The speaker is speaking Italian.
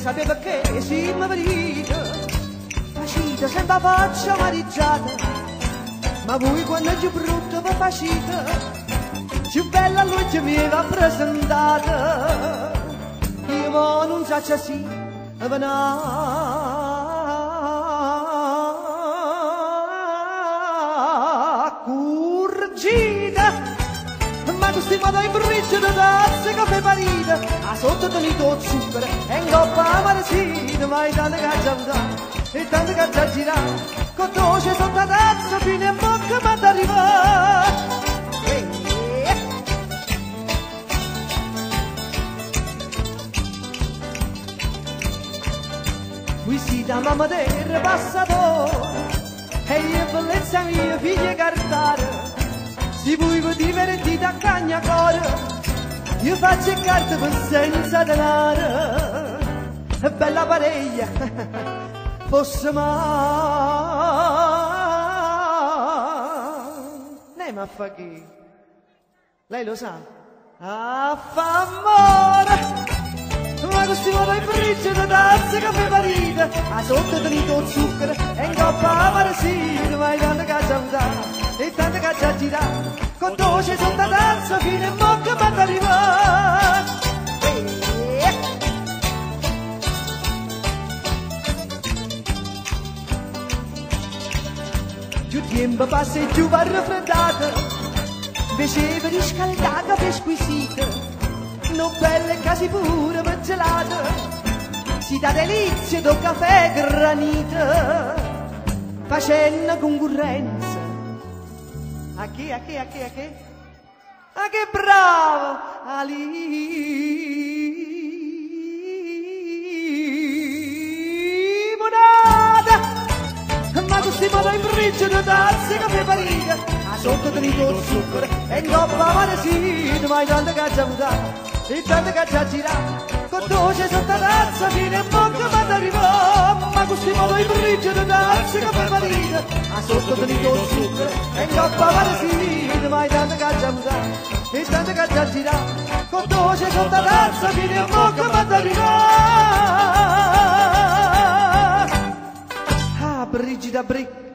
sapeva che si mi venite, facite sempre a faccia amareggiata, ma voi quando è più brutto vi facite, più bella lui che mi va presentata. Io non so se si curgita, ma tu stai dai bricci da tazze che fai parita, a sotto tenito zucchero e in coppa amaresita, ma è tanto che ha già usato e tanto che ha già girato, con dolce sotto la tazza fino a bocca ma t'arriva. Voi siete la mamma del passato e io bellezza mia figlia cartare, se voi vi divertite a cagna cuore, io faccio carte per senza denaro, e bella pariglia fosse mai, lei ma fa chi? Lei lo sa? A fa amore, ma questi modo in briccio da tazze che fai parita, a sotto tenito zucchero e in coppa amaresita, ma è tanto che ha già usato e tanto che ha già girato, con dolce sotto la tazza fino a bocca ma t'arriva. Più tempo passa e più va raffreddata, invece di riscaldata per squisita, non belle casi pure ma gelata, si dà delizia do caffè granita, facendo concorrenza. A che? A che bravo! A limonata! Ma questi modo in briccio da tazze che fai parita, a sotto tenito zucchero e in coppa amaresita, ma è tanto che ha già usato e tanto che ha già girato, con dolce sotto la tazza fino a bocca ma t'arrivò. Ma questi modo in briccio da tazze che fai parita, a sotto tenito zucchero e in coppa amaresita, ma è tanto che ha già usato e tanto che ha già girato, con dolce sotto la tazza fino a bocca ma t'arrivò. Brigida Brick.